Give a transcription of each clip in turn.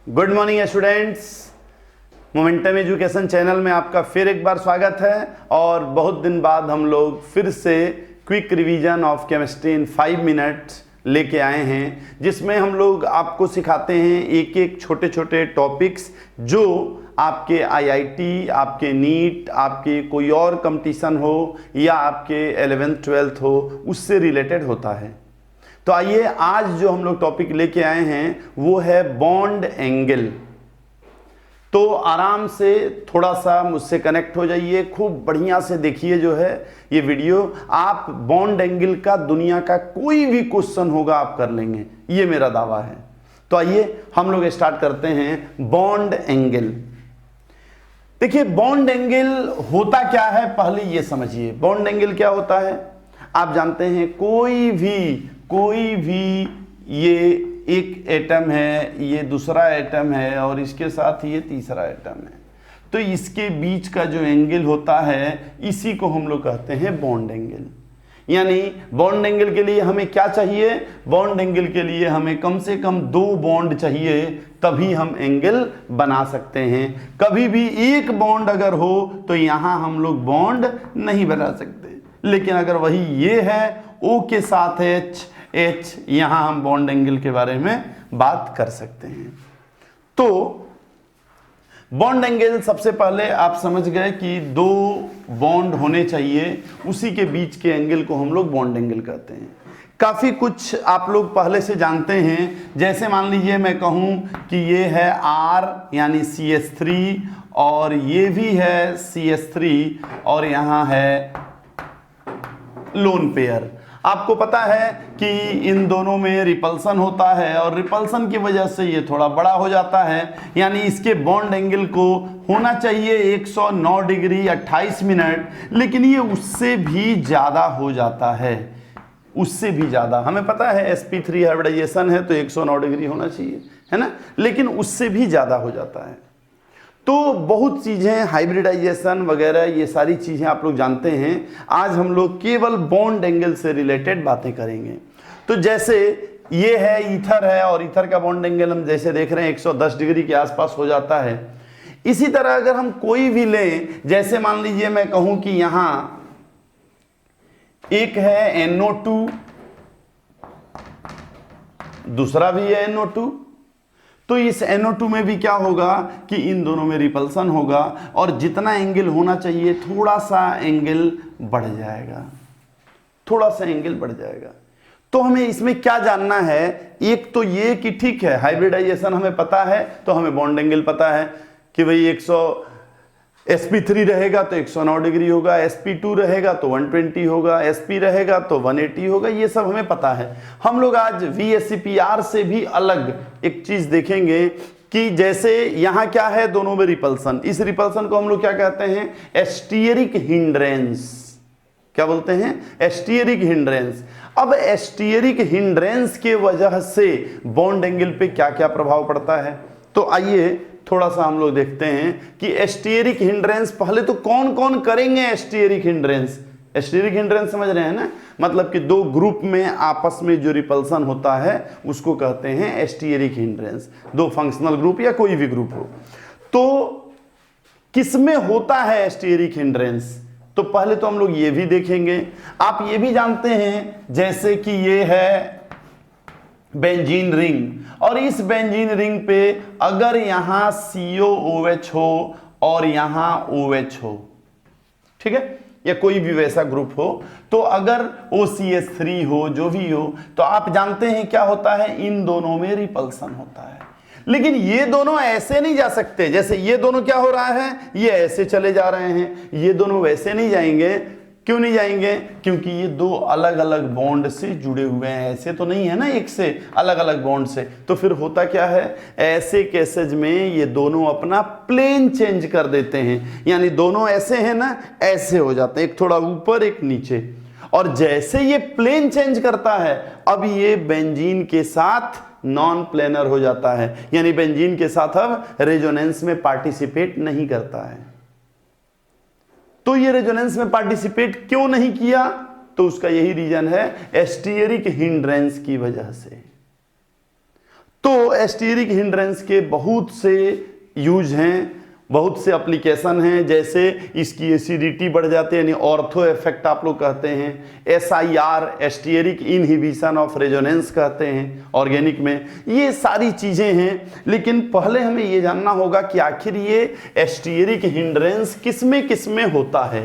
Good morning students. Momentum education channel में आपका फिर एक बार स्वागत है और बहुत दिन बाद हम लोग फिर से quick revision of chemistry in 5 minutes लेके आए हैं, जिसमें हम लोग आपको सिखाते हैं एक एक छोटे छोटे टॉपिक्स जो आपके आईआईटी, आपके नीट, आपके कोई और कंपटीशन हो या आपके 11th 12th हो, उससे रिलेटेड होता है। तो आइए आज जो हम लोग टॉपिक लेके आए हैं वो है बॉन्ड एंगल। तो आराम से थोड़ा सा मुझसे कनेक्ट हो जाइए, खूब बढ़िया से देखिए जो है ये वीडियो। आप बॉन्ड एंगल का दुनिया का कोई भी क्वेश्चन होगा आप कर लेंगे, ये मेरा दावा है। तो आइए हम लोग स्टार्ट करते हैं बॉन्ड एंगल। देखिए बॉन्ड एंगल होता क्या है, पहले ये समझिए बॉन्ड एंगल क्या होता है। आप जानते हैं कोई भी ये एक एटम है, ये दूसरा एटम है और इसके साथ ये तीसरा एटम है, तो इसके बीच का जो एंगल होता है इसी को हम लोग कहते हैं बॉन्ड एंगल। यानी बॉन्ड एंगल के लिए हमें क्या चाहिए, बॉन्ड एंगल के लिए हमें कम से कम 2 बॉन्ड चाहिए, तभी हम एंगल बना सकते हैं। कभी भी एक बॉन्ड अगर हो तो यहां हम लोग बॉन्ड नहीं बना सकते, लेकिन अगर वही ये है O के साथ H, यहां हम बॉन्ड एंगल के बारे में बात कर सकते हैं। तो बॉन्ड एंगल सबसे पहले आप समझ गए कि 2 बॉन्ड होने चाहिए, उसी के बीच के एंगल को हम लोग बॉन्ड एंगल कहते हैं। काफी कुछ आप लोग पहले से जानते हैं, जैसे मान लीजिए मैं कहूं कि ये है R यानी CH3 और ये भी है CH3 और यहां है लोन पेयर। आपको पता है कि इन दोनों में रिपल्सन होता है और रिपल्सन की वजह से ये थोड़ा बड़ा हो जाता है, यानी इसके बॉन्ड एंगल को होना चाहिए 109 डिग्री 28 मिनट, लेकिन ये उससे भी ज़्यादा हो जाता है, उससे भी ज़्यादा। हमें पता है sp3 हाइब्रिडाइजेशन है तो 109 डिग्री होना चाहिए, है ना, लेकिन उससे भी ज़्यादा हो जाता है। तो बहुत चीज़ें हाइब्रिडाइजेशन वगैरह ये सारी चीज़ें आप लोग जानते हैं। आज हम लोग केवल बॉन्ड एंगल से रिलेटेड बातें करेंगे। तो जैसे ये है ईथर है और ईथर का बॉन्ड एंगल हम जैसे देख रहे हैं 110 डिग्री के आसपास हो जाता है। इसी तरह अगर हम कोई भी लें, जैसे मान लीजिए मैं कहूं कि यहां एक है NO2, दूसरा भी है NO2, तो इस NO2 में भी क्या होगा कि इन दोनों में रिपल्सन होगा और जितना एंगल होना चाहिए थोड़ा सा एंगल बढ़ जाएगा, थोड़ा सा एंगल बढ़ जाएगा। तो हमें इसमें क्या जानना है, एक तो ये कि ठीक है हाइब्रिडाइजेशन हमें पता है तो हमें बॉन्ड एंगल पता है कि भाई sp3 रहेगा तो 109 डिग्री होगा, sp2 रहेगा तो 120 होगा, sp रहेगा तो 180 होगा, ये सब हमें पता है। हम लोग आज VSEPR से भी अलग एक चीज देखेंगे कि जैसे यहां क्या है, दोनों में रिपल्सन। इस रिपल्सन को हम लोग क्या कहते हैं, एस्टियरिक हिंड्रेंस। क्या बोलते हैं, एस्टियरिक हिंड्रेंस। अब एस्टियरिक हिंड्रेंस के वजह से बॉन्ड एंगल पे क्या क्या प्रभाव पड़ता है, तो आइए थोड़ा सा हम लोग देखते हैं कि एस्टियरिक हिंड्रेंस पहले तो कौन कौन करेंगे। एस्टियरिक हिंड्रेंस, एस्टियरिक हिंड्रेंस समझ रहे हैं ना, मतलब कि 2 ग्रुप में आपस में जो रिपल्सन होता है उसको कहते हैं एस्टियरिक हिंड्रेंस। 2 फंक्शनल ग्रुप या कोई भी ग्रुप हो, तो किसमें होता है एस्टियरिक हिंड्रेंस, तो पहले तो हम लोग ये भी देखेंगे। आप ये भी जानते हैं जैसे कि ये है बेंजीन रिंग, और इस बेंजीन रिंग पे अगर यहां COOH हो और यहां OH हो, ठीक है, या कोई भी वैसा ग्रुप हो, तो अगर OCH3 हो, जो भी हो, तो आप जानते हैं क्या होता है, इन दोनों में रिपल्सन होता है। लेकिन ये दोनों ऐसे नहीं जा सकते, जैसे ये दोनों क्या हो रहा है, ये ऐसे चले जा रहे हैं, ये दोनों वैसे नहीं जाएंगे। क्यों नहीं जाएंगे, क्योंकि ये 2 अलग अलग बॉन्ड से जुड़े हुए हैं, ऐसे तो नहीं है ना, एक से अलग अलग बॉन्ड से। तो फिर होता क्या है, ऐसे केसेज में ये दोनों अपना प्लेन चेंज कर देते हैं, यानी दोनों ऐसे हैं ना, ऐसे हो जाते हैं, एक थोड़ा ऊपर एक नीचे। और जैसे ये प्लेन चेंज करता है, अब ये बेंजीन के साथ नॉन प्लेनर हो जाता है, यानी बेंजीन के साथ अब रेजोनेंस में पार्टिसिपेट नहीं करता है। तो ये रेजोनेंस में पार्टिसिपेट क्यों नहीं किया, तो उसका यही रीजन है एस्टियरिक हिंड्रेंस की वजह से। तो एस्टेरिक हिंड्रेंस के बहुत से यूज हैं, बहुत से एप्लीकेशन हैं, जैसे इसकी एसिडिटी बढ़ जाती है यानी ऑर्थो इफेक्ट आप लोग कहते हैं, SIR asterisk inhibition of resonance कहते हैं ऑर्गेनिक में, ये सारी चीज़ें हैं। लेकिन पहले हमें ये जानना होगा कि आखिर ये एस्टेरिक हिंड्रेंस किस में होता है।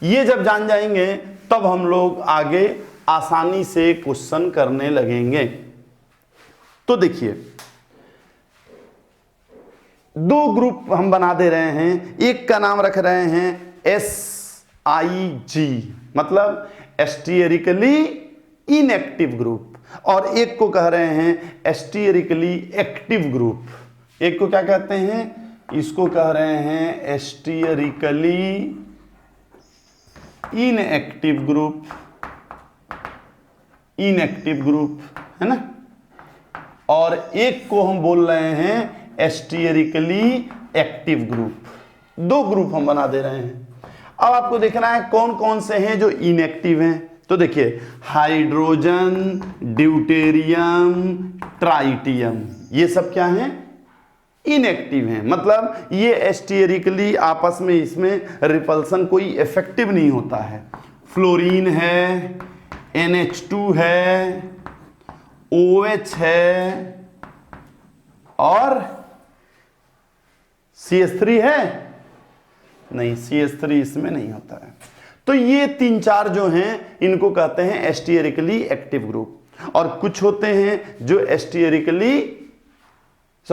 ये जब जान जाएंगे तब हम लोग आगे आसानी से क्वेश्चन करने लगेंगे। तो देखिए, दो ग्रुप हम बना दे रहे हैं, एक का नाम रख रहे हैं SIG मतलब एस्टेरिकली इनएक्टिव ग्रुप, और एक को कह रहे हैं एस्टेरिकली एक्टिव ग्रुप। एक को क्या कहते हैं, इसको कह रहे हैं एस्टेरिकली इनएक्टिव ग्रुप, इनएक्टिव ग्रुप है ना, और एक को हम बोल रहे हैं एस्टेरिकली एक्टिव ग्रुप। दो ग्रुप हम बना दे रहे हैं। अब आपको देखना है कौन कौन से हैं जो इनएक्टिव हैं। तो देखिए, हाइड्रोजन, ड्यूटेरियम, ट्राइटियम, ये सब क्या हैं, इनएक्टिव हैं। मतलब ये एस्टेरिकली आपस में इसमें रिपल्सन कोई इफेक्टिव नहीं होता है। फ्लोरीन है, NH2 है, OH है और CH3 है नहीं, CH3 इसमें नहीं होता है। तो ये तीन चार जो हैं इनको कहते हैं एस्टेरिकली एक्टिव ग्रुप। और कुछ होते हैं जो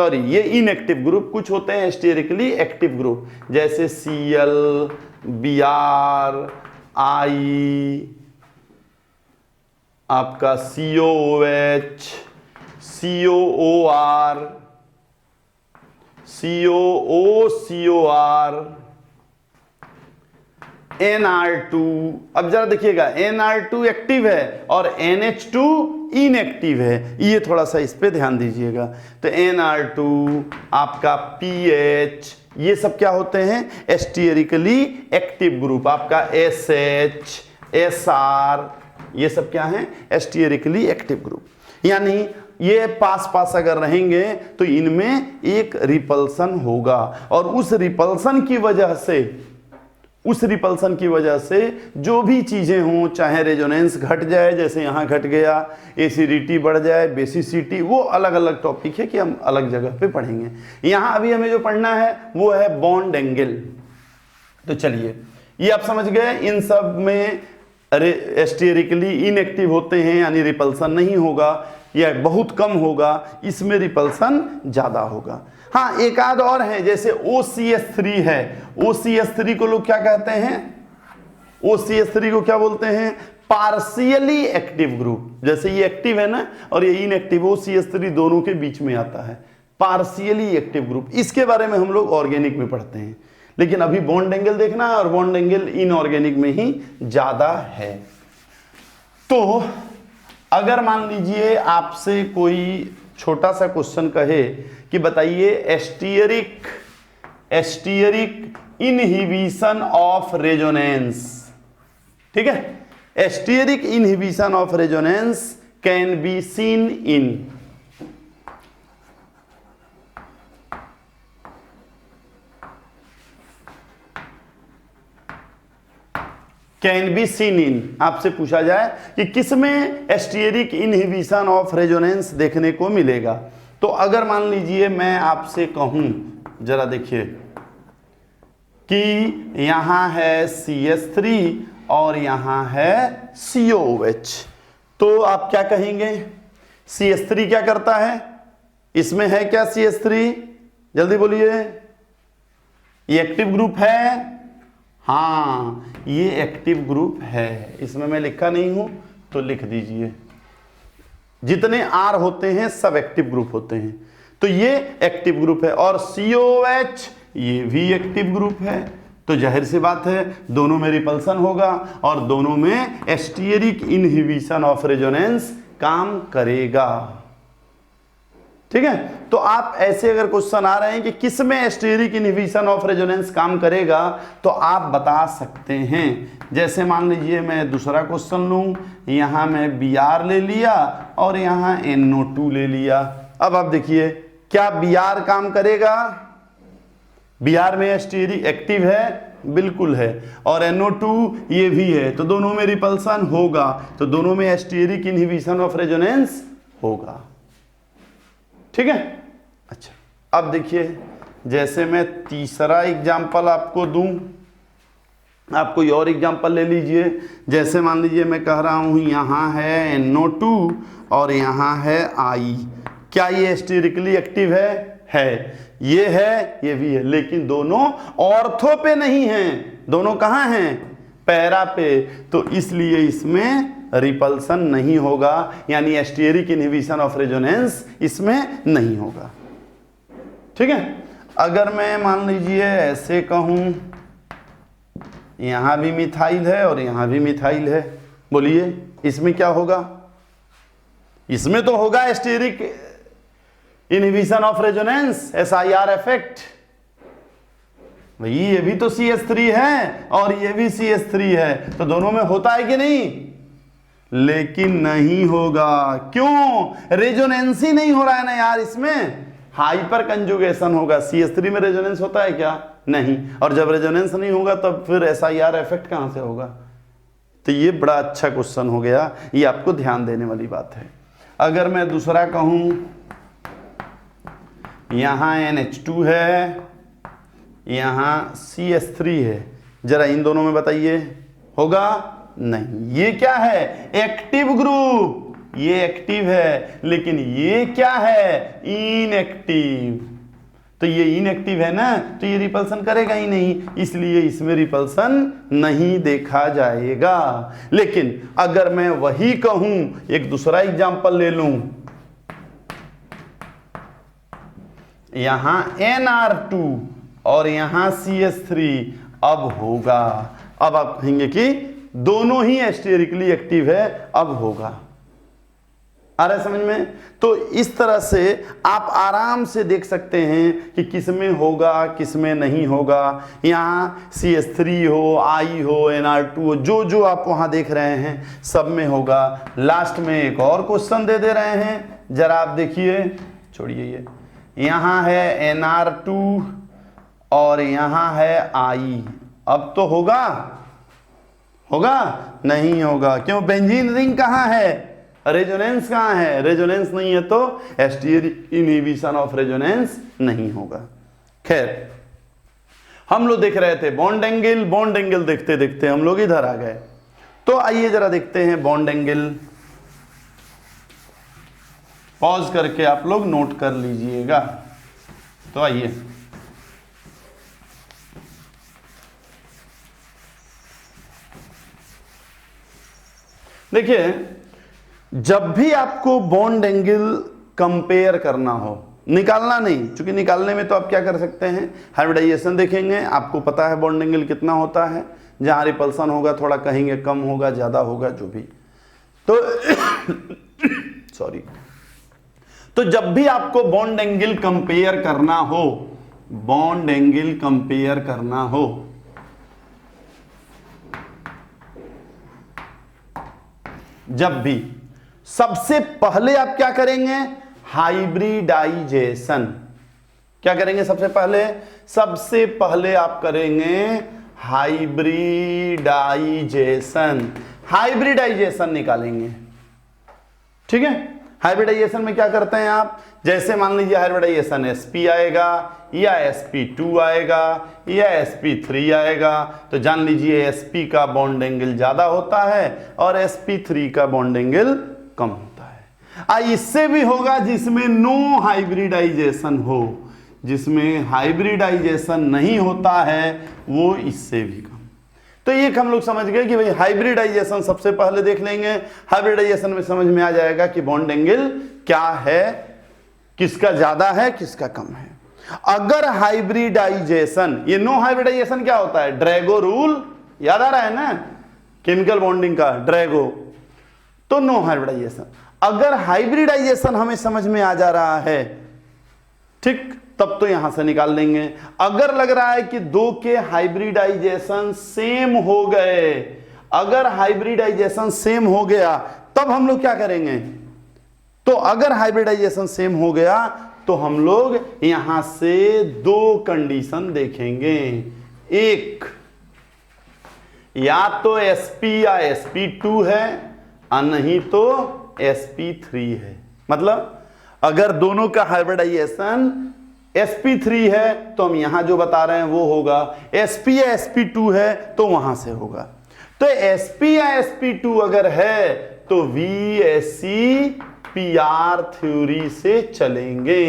ये इनएक्टिव ग्रुप, कुछ होते हैं एस्टेरिकली एक्टिव ग्रुप, जैसे Cl, Br, I, आपका COOH, COOR, COO, NR2। अब जरा देखिएगा, NR2 एक्टिव है और NH2 इनएक्टिव है, ये थोड़ा सा इस पे ध्यान दीजिएगा। तो NR2, आपका PH, ये सब क्या होते हैं, एस्टेरिकली एक्टिव ग्रुप। आपका SH, SR, ये सब क्या है, एस्टेरिकली एक्टिव ग्रुप। यानी ये पास पास अगर रहेंगे तो इनमें एक रिपल्सन होगा, और उस रिपल्सन की वजह से जो भी चीजें हों, चाहे रेजोनेंस घट जाए जैसे यहाँ घट गया, एसिडिटी बढ़ जाए, बेसिसिटी, वो अलग अलग टॉपिक है कि हम अलग जगह पे पढ़ेंगे। यहाँ अभी हमें जो पढ़ना है वो है बॉन्ड एंगल। तो चलिए, ये आप समझ गए, इन सब में एस्टेरिकली इनएक्टिव होते हैं यानी रिपल्सन नहीं होगा या बहुत कम होगा, इसमें रिपल्सन ज्यादा होगा। हाँ, एक आध और है, जैसे OCH3 है। OCH3 को लोग क्या कहते हैं, OCH3 को क्या बोलते हैं, पार्शियली एक्टिव ग्रुप। जैसे ये एक्टिव है ना और ये इनएक्टिव, OCH3 दोनों के बीच में आता है, पार्शियली एक्टिव ग्रुप। इसके बारे में हम लोग ऑर्गेनिक में पढ़ते हैं, लेकिन अभी बॉन्ड एंगल देखना है और बॉन्ड एंगल इनऑर्गेनिक में ही ज्यादा है। तो अगर मान लीजिए आपसे कोई छोटा सा क्वेश्चन कहे कि बताइए एस्टेरिक इनहिबिशन ऑफ रेजोनेंस, ठीक है, asterisk inhibition of resonance can be seen in, can be seen in, आपसे पूछा जाए कि किसमें एस्टेरिक इनहिबिशन ऑफ रेजोनेंस देखने को मिलेगा। तो अगर मान लीजिए मैं आपसे कहूं, जरा देखिए कि यहां है CH3 और यहां है COOH, तो आप क्या कहेंगे, CH3 क्या करता है, इसमें है क्या CH3, जल्दी बोलिए, ये एक्टिव ग्रुप है। हाँ, ये एक्टिव ग्रुप है, इसमें मैं लिखा नहीं हूं तो लिख दीजिए। जितने R होते हैं सब एक्टिव ग्रुप होते हैं, तो ये एक्टिव ग्रुप है। और COH ये भी एक्टिव ग्रुप है, तो जाहिर सी बात है दोनों में रिपल्सन होगा और दोनों में एस्टेरिक इनहिबिशन ऑफ रेजोनेंस काम करेगा। ठीक है, तो आप ऐसे अगर क्वेश्चन आ रहे हैं कि किस में एस्टेरिक इनहिबिशन ऑफ रेजोनेंस काम करेगा, तो आप बता सकते हैं। जैसे मान लीजिए मैं दूसरा क्वेश्चन लूं, यहां मैं Br ले लिया और यहां NO2 ले लिया, अब आप देखिए क्या Br काम करेगा, Br में स्टीयरिक एक्टिव है, बिल्कुल है, और NO2 ये भी है, तो दोनों में रिपल्सन होगा, तो दोनों में स्टीयरिक इनहिबिशन ऑफ रेजोनेंस होगा। ठीक है। अच्छा अब देखिए जैसे मैं तीसरा एग्जाम्पल आपको दूं, आप कोई और एग्जाम्पल ले लीजिए। जैसे मान लीजिए मैं कह रहा हूं यहाँ है NO2 और यहाँ है I, क्या ये स्टीरिकली एक्टिव है, ये है, ये भी है, लेकिन दोनों ऑर्थो पे नहीं हैं, दोनों कहाँ हैं, पैरा पे, तो इसलिए इसमें रिपल्सन नहीं होगा, यानी स्टीयरिक इनहिबिशन ऑफ रेजोनेंस इसमें नहीं होगा। ठीक है। अगर मैं मान लीजिए ऐसे कहूं यहां भी मिथाइल है और यहां भी मिथाइल है, बोलिए इसमें क्या होगा, इसमें तो होगा stearic inhibition of resonance, SIR effect. भाई ये भी तो CH3 है और ये भी CH3 है, तो दोनों में होता है कि नहीं, लेकिन नहीं होगा। क्यों, रेजोनेंस ही नहीं हो रहा है ना यार, इसमें हाइपर कंजुगेशन होगा। CH3 में रेजोनेंस होता है क्या, नहीं, और जब रेजोनेंस नहीं होगा तब फिर SIR इफेक्ट कहां से होगा। तो ये बड़ा अच्छा क्वेश्चन हो गया, ये आपको ध्यान देने वाली बात है। अगर मैं दूसरा कहूं यहां NH2 है, यहां CH3 है, जरा इन दोनों में बताइए होगा, नहीं। ये क्या है, एक्टिव ग्रुप, ये एक्टिव है, लेकिन ये क्या है, इनएक्टिव, तो ये इनएक्टिव है ना, तो ये रिपल्सन करेगा ही नहीं, इसलिए इसमें रिपल्सन नहीं देखा जाएगा। लेकिन अगर मैं वही कहूं, एक दूसरा एग्जांपल ले लूं, यहां NR2 और यहां CH3, अब होगा, अब आप कहेंगे कि दोनों ही स्टीयरिकली एक्टिव है, अब होगा। आ रहा है समझ में। तो इस तरह से आप आराम से देख सकते हैं कि किसमें होगा किसमें नहीं होगा। यहाँ CH3 हो, I हो, NR2 हो, जो जो आप वहाँ देख रहे हैं सब में होगा। लास्ट में एक और क्वेश्चन दे रहे हैं, जरा आप देखिए, छोड़िए ये, यहाँ है NR2 और यहाँ है I, अब तो होगा, होगा नहीं होगा, क्यों, बेंजीन रिंग कहाँ है, रेजोनेंस कहाँ है, रेजोनेंस नहीं है तो स्टीयरिक इनहिबिशन ऑफ रेजोनेंस नहीं होगा। खैर हम लोग देख रहे थे बॉन्ड एंगल, बॉन्ड एंगल देखते देखते हम लोग इधर आ गए। तो आइए जरा देखते हैं बॉन्ड एंगल, पॉज करके आप लोग नोट कर लीजिएगा। तो आइए देखिए, जब भी आपको बॉन्ड एंगल कंपेयर करना हो, निकालना नहीं, क्योंकि निकालने में तो आप क्या कर सकते हैं, हाइब्रिडाइजेशन देखेंगे, आपको पता है बॉन्ड एंगल कितना होता है, जहां रिपल्सन होगा थोड़ा कहेंगे कम होगा ज्यादा होगा जो भी, तो सॉरी, तो जब भी आपको बॉन्ड एंगल कंपेयर करना हो, बॉन्ड एंगल कंपेयर करना हो, जब भी सबसे पहले आप क्या करेंगे, हाइब्रिडाइजेशन। क्या करेंगे सबसे पहले, सबसे पहले आप करेंगे हाइब्रिडाइजेशन, हाइब्रिडाइजेशन निकालेंगे। ठीक है, हाइब्रिडाइजेशन में क्या करते हैं आप, जैसे मान लीजिए हाइब्रिडाइजेशन sp आएगा या sp2 आएगा या sp3 आएगा, तो जान लीजिए sp का बॉन्ड एंगल ज्यादा होता है और sp3 का बॉन्ड एंगल कम होता है। इससे भी होगा जिसमें नो हाइब्रिडाइजेशन हो, जिसमें हाइब्रिडाइजेशन नहीं होता है वो इससे भी कम। तो एक हम लोग समझ गए कि भाई हाइब्रिडाइजेशन सबसे पहले देख लेंगे, हाइब्रिडाइजेशन में समझ में आ जाएगा कि बॉन्ड एंगल क्या है, किसका ज्यादा है किसका कम है। अगर हाइब्रिडाइजेशन, ये नो हाइब्रिडाइजेशन क्या होता है, ड्रैगो रूल याद आ रहा है ना, केमिकल बॉन्डिंग का ड्रैगो, तो नो हाइब्रिडाइजेशन। अगर हाइब्रिडाइजेशन हमें समझ में आ जा रहा है, ठीक, तब तो यहां से निकाल लेंगे। अगर लग रहा है कि दो के हाइब्रिडाइजेशन सेम हो गए, अगर हाइब्रिडाइजेशन सेम हो गया, तब हम लोग क्या करेंगे, तो अगर हाइब्रिडाइजेशन सेम हो गया तो हम लोग यहां से दो कंडीशन देखेंगे, एक या तो sp या sp2 है और नहीं तो sp3 है। मतलब अगर दोनों का हाइब्रिडाइजेशन sp3 है तो हम यहां जो बता रहे हैं वो होगा, sp या sp2 है तो वहां से होगा। तो sp या sp2 अगर है तो VSEPR थ्योरी से चलेंगे,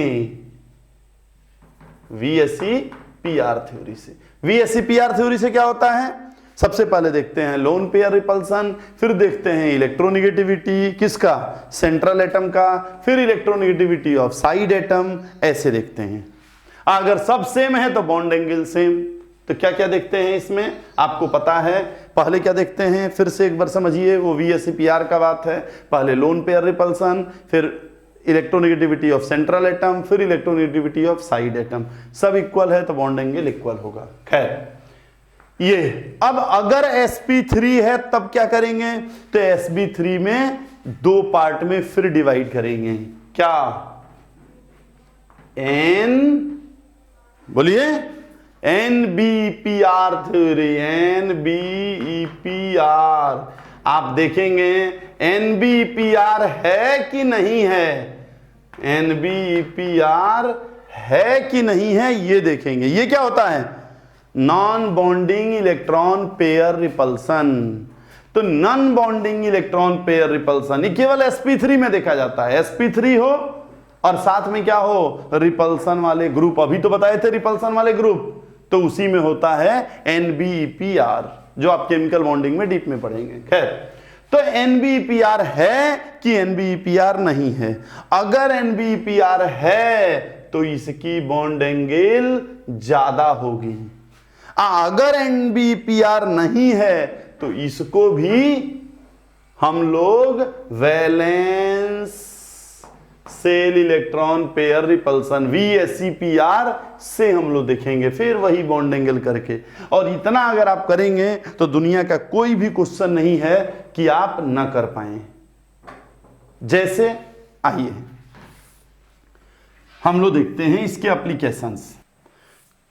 VSEPR थ्योरी से। VSEPR थ्योरी से क्या होता है, सबसे पहले देखते हैं लोन पेयर रिपल्सन, फिर देखते हैं इलेक्ट्रोनिगेटिविटी किसका, सेंट्रल एटम का, फिर इलेक्ट्रोनिगेटिविटी ऑफ साइड एटम, ऐसे देखते हैं। अगर सब सेम है तो बॉन्ड एंगल सेम। तो क्या क्या देखते हैं इसमें आपको पता है, पहले क्या देखते हैं फिर से एक बार समझिए, वो VSEPR का बात है। पहले लोन पेयर रिपल्सन, फिर इलेक्ट्रोनिगेटिविटी ऑफ सेंट्रल एटम, फिर इलेक्ट्रोनिगेटिविटी ऑफ साइड एटम, सब इक्वल है तो बॉन्ड एंगल इक्वल होगा। खैर ये अब अगर sp3 है तब क्या करेंगे, तो sp3 में दो पार्ट में फिर डिवाइड करेंगे, क्या, n, बोलिए, NBEPR थ्योरी, NBEPR। आप देखेंगे NBEPR है कि नहीं है, NBEPR है कि नहीं है ये देखेंगे। ये क्या होता है, non bonding electron pair repulsion. तो non bonding electron pair repulsion ये केवल sp3 में देखा जाता है, sp3 हो और साथ में क्या हो, रिपल्सन वाले ग्रुप। अभी तो बताए थे रिपल्सन वाले ग्रुप, तो उसी में होता है NBEPR, जो आप केमिकल बॉन्डिंग में डीप में पढ़ेंगे। खैर, तो NBEPR है कि NBEPR नहीं है। अगर NBEPR है तो इसकी बॉन्ड एंगल ज्यादा होगी, अगर NBEPR नहीं है तो इसको भी हम लोग valence shell electron pair repulsion VSEPR से हम लोग देखेंगे, फिर वही बॉन्ड एंगल करके। और इतना अगर आप करेंगे तो दुनिया का कोई भी क्वेश्चन नहीं है कि आप ना कर पाए। जैसे आइए हम लोग देखते हैं इसके एप्लीकेशंस।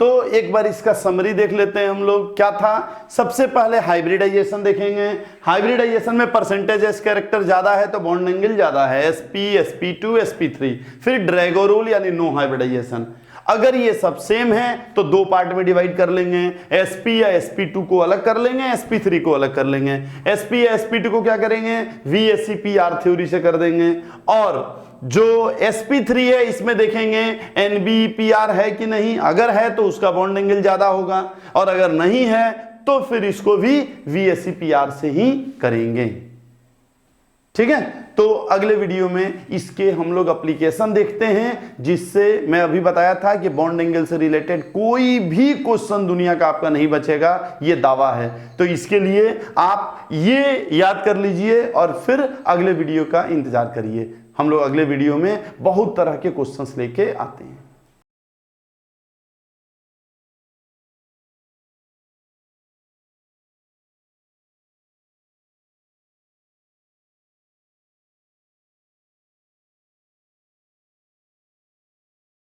तो एक बार इसका समरी देख लेते हैं हम लोग, क्या था। सबसे पहले हाइब्रिडाइजेशन देखेंगे। हाइब्रिडाइजेशन में परसेंटेज एस कैरेक्टर ज्यादा है तो बॉन्ड एंगल ज्यादा है, sp, sp2, sp3। फिर ड्रैगो रूल यानी नो हाइब्रिडाइजेशन। अगर ये सब सेम है तो दो पार्ट में डिवाइड कर लेंगे, sp या sp2 को अलग कर लेंगे, sp3 को अलग कर लेंगे। sp या sp2 को क्या करेंगे, VSEPR थ्योरी से कर देंगे। और जो sp3 है इसमें देखेंगे NBEPR है कि नहीं, अगर है तो उसका बॉन्ड एंगल ज्यादा होगा, और अगर नहीं है तो फिर इसको भी VSEPR से ही करेंगे। ठीक है, तो अगले वीडियो में इसके हम लोग एप्लीकेशन देखते हैं, जिससे मैं अभी बताया था कि बॉन्ड एंगल से रिलेटेड कोई भी क्वेश्चन दुनिया का आपका नहीं बचेगा, ये दावा है। तो इसके लिए आप ये याद कर लीजिए और फिर अगले वीडियो का इंतजार करिए। हम लोग अगले वीडियो में बहुत तरह के क्वेश्चंस लेके आते हैं।